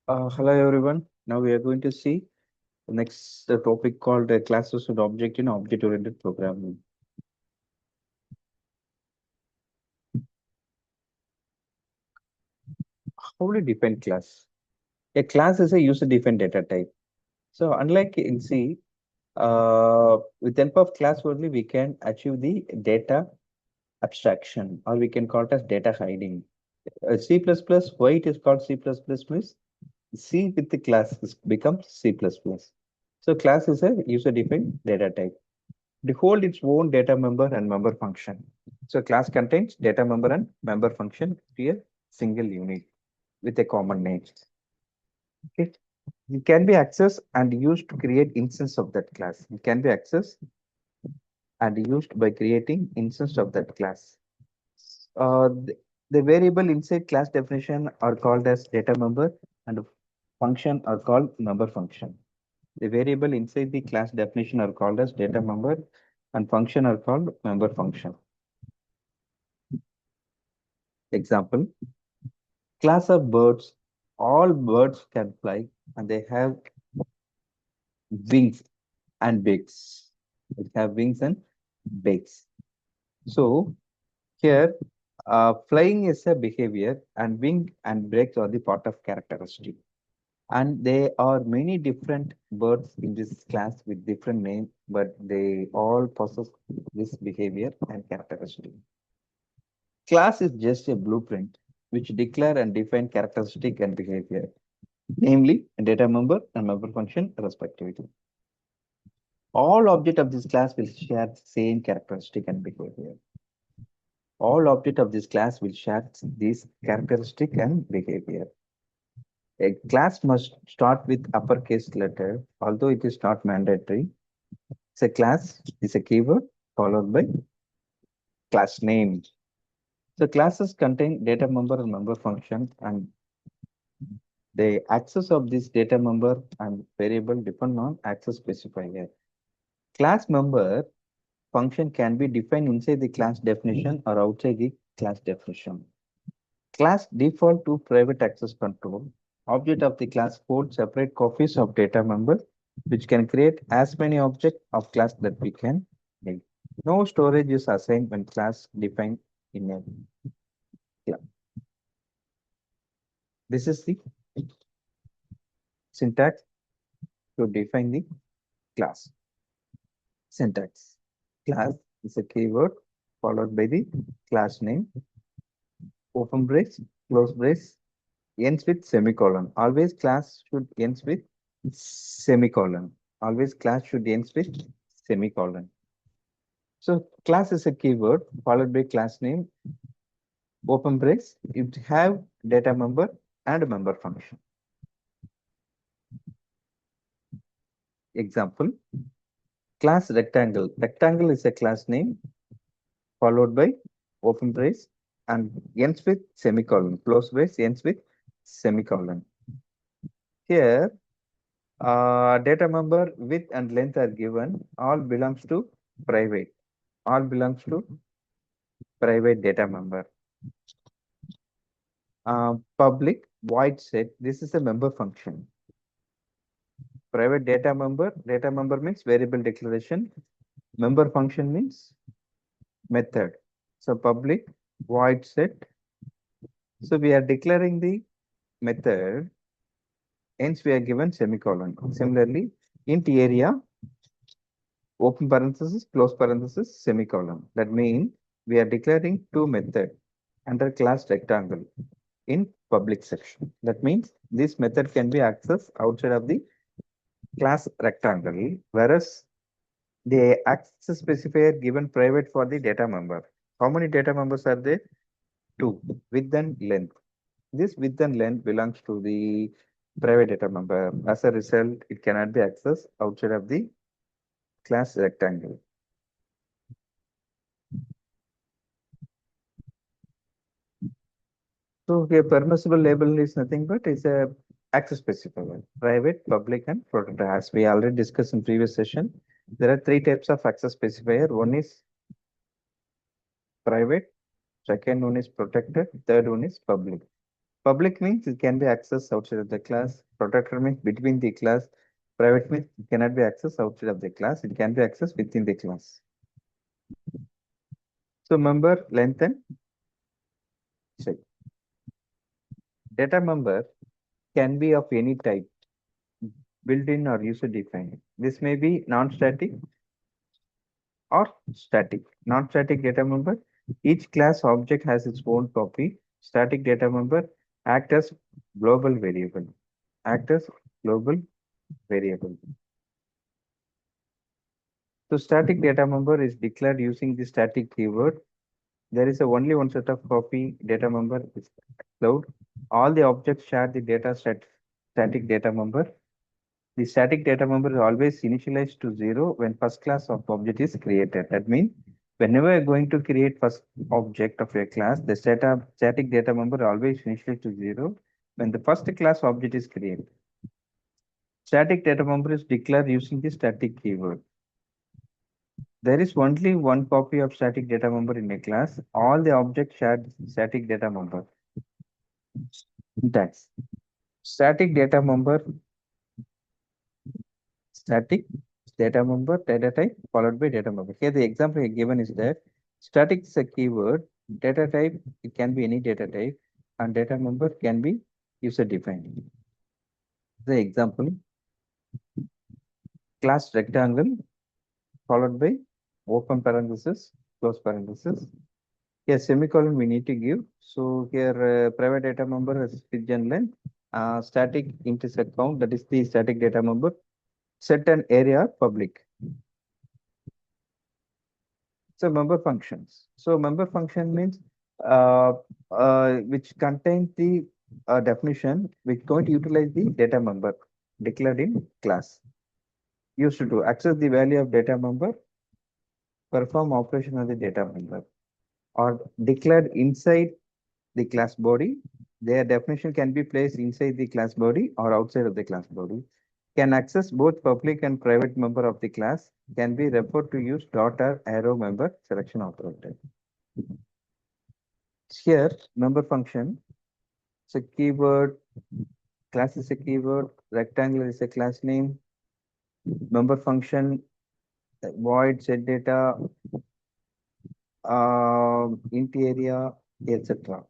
Hello everyone. Now we are going to see the next topic called classes and object in object-oriented programming. How do you define class? A class is a user-defined data type. So unlike in C, with help of class only we can achieve the data abstraction, or we can call it as data hiding. C++, why it is called C++ means C with the class becomes C++. So class is a user-defined data type. They hold its own data member and member function. So class contains data member and member function to a single unit with a common name. Okay. It can be accessed and used to create instance of that class. It can be accessed and used by creating instance of that class. The variable inside class definition are called as data member and function are called member function. The variable inside the class definition are called as data member and function are called member function. Example, class of birds. All birds can fly and they have wings and beaks. They have wings and beaks. So here, flying is a behavior and wing and beaks are the part of characteristic. And there are many different birds in this class with different names, but they all possess this behavior and characteristic. Class is just a blueprint which declare and define characteristic and behavior, namely data member and member function respectively. All objects of this class will share the same characteristic and behavior. All objects of this class will share this characteristic and behavior. A class must start with uppercase letter, although it is not mandatory. So class is a keyword followed by class name. So classes contain data member and member function, and the access of this data member and variable depend on access specifier. Class member function can be defined inside the class definition or outside the class definition. Class default to private access control. Object of the class holds separate copies of data member, which can create as many objects of class that we can need. No storage is assigned when class defined in a class. This is the syntax to define the class. Syntax. Class is a keyword followed by the class name, open brace, close brace, ends with semicolon. Always class should ends with semicolon. Always class should ends with semicolon. So class is a keyword followed by class name, open brace. It have data member and member function. Example, class rectangle. Rectangle is a class name followed by open brace and ends with semicolon. Close brace ends with semicolon. Here, data member width and length are given. All belongs to private. All belongs to private data member. Public void set. This is a member function. Private data member means variable declaration. Member function means method. So public void set. So we are declaring the method, hence we are given semicolon. Similarly, int area, open parenthesis, close parenthesis, semicolon. That means we are declaring two methods under class rectangle in public section. That means this method can be accessed outside of the class rectangle, whereas the access specifier given private for the data member. How many data members are there? Two, width and length. This width and length belongs to the private data member. As a result, it cannot be accessed outside of the class rectangle. So here permissible label is nothing but it's a access specifier, private, public, and protected. As we already discussed in previous session, there are three types of access specifier. One is private, second one is protected, third one is public. Public means it can be accessed outside of the class. Protected means between the class. Private means it cannot be accessed outside of the class. It can be accessed within the class. So member length and check. Data member can be of any type, built-in or user-defined. This may be non-static or static. Non-static data member, each class object has its own copy. Static data member act as global variable. Act as global variable. So static data member is declared using the static keyword. There is only one set of copy data member is cloud. All the objects share the static data member. The static data member is always initialized to 0 when first class of object is created. That means whenever you're going to create first object of your class, the static data member always initialized to 0 when the first class object is created. Static data member is declared using the static keyword. There is only one copy of static data member in a class. All the objects share static data member. Syntax. Static data member, static data member, data type, followed by data member. Here the example given is that static is a keyword, data type, it can be any data type, and data member can be user defined. The example, class rectangle, followed by open parenthesis, close parenthesis. Here semicolon we need to give. So here private data member has pigeon length, static intersect count, that is the static data member, set an area public. So member functions. So member function means which contains the definition which going to utilize the data member declared in class. Used to access the value of data member, perform operation of the data member, or declared inside the class body. Their definition can be placed inside the class body or outside of the class body. Can access both public and private member of the class. Can be referred to use dot or arrow member selection operator. Here, member function. So keyword, class is a keyword, rectangle is a class name, member function, void, set data, int area, etc.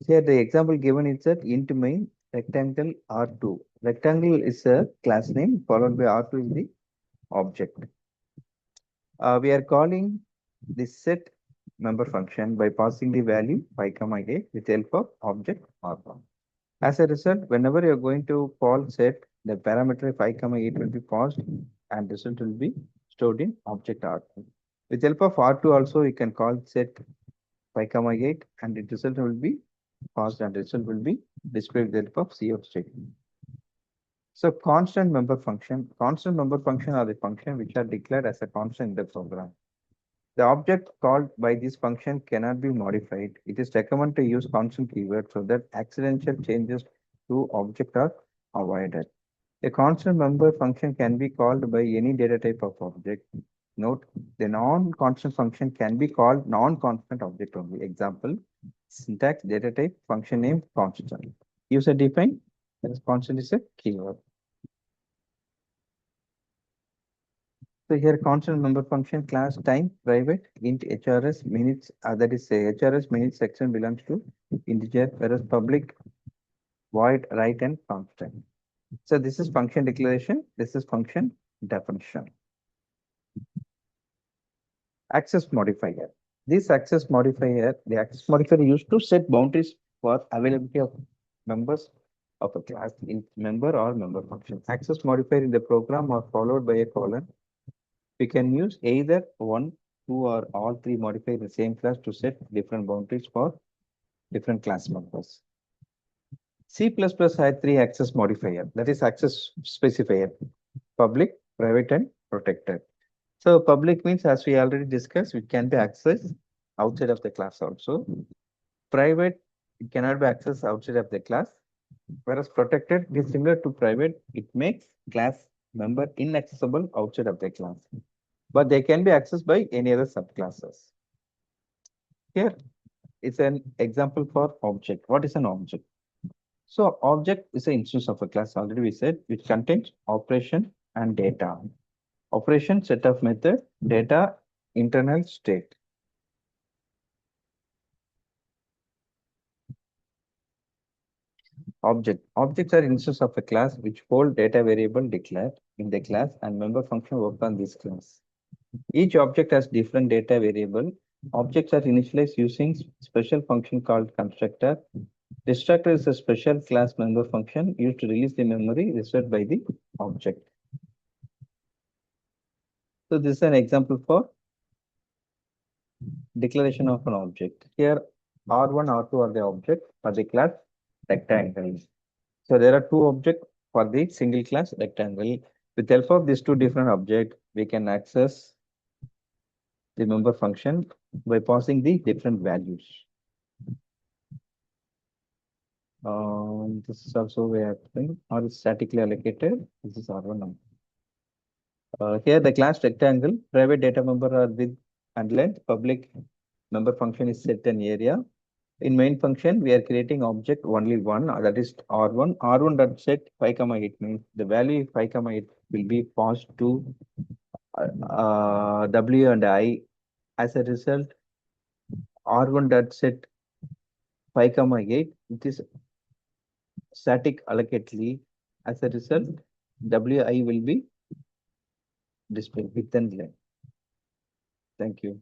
Here the example given is that int main rectangle R2. Rectangle is a class name followed by R2 is the object. We are calling the set member function by passing the value 5, 8 with help of object R1. As a result, whenever you are going to call set, the parameter 5, 8 will be passed and result will be stored in object R2. With help of R2 also, you can call set 5, 8 and the result will be passed and result will be displayed with help of cout statement. So constant member function are the function which are declared as a constant in the program. The object called by this function cannot be modified. It is recommended to use constant keyword so that accidental changes to object are avoided. A constant member function can be called by any data type of object. Note, the non-constant function can be called non-constant object only. Example, syntax, data type, function name, constant. User defined, constant is a keyword. So here constant member function class time private int HRS minutes that is HRS minutes section belongs to integer whereas public void write and constant. So this is function declaration. This is function definition. Access modifier. This access modifier, the access modifier used to set boundaries for availability of members of a class in member or member function. Access modifier in the program are followed by a colon. We can use either one, two, or all three modifiers in the same class to set different boundaries for different class members. C++ had three access modifier, that is access specifier, public, private, and protected. So public means, as we already discussed, it can be accessed outside of the class also. Private, it cannot be accessed outside of the class. Whereas protected is similar to private, it makes class member inaccessible outside of the class. But they can be accessed by any other subclasses. Here, it's an example for object. What is an object? So object is an instance of a class, already we said, which contains operation and data. Operation, set of method, data, internal state. Objects are instances of a class which hold data variable declared in the class and member function work on this class. Each object has different data variable. Objects are initialized using special function called constructor. Destructor is a special class member function used to release the memory reserved by the object. So this is an example for declaration of an object. Here R1, R2 are the object for the class rectangle. So there are two objects for the single class rectangle. With help of these two different objects, we can access the member function by passing the different values. This is also way happening or is statically allocated. This is R1. Here the class rectangle, private data member are width and length, public member function is set an area. In main function, we are creating object only one, that is R1. R1 dot set 5, 8 means the value 5, 8 will be passed to W and I. As a result, R1 dot set 5, 8, it is static allocatedly. As a result, WI will be displayed with and length. Thank you.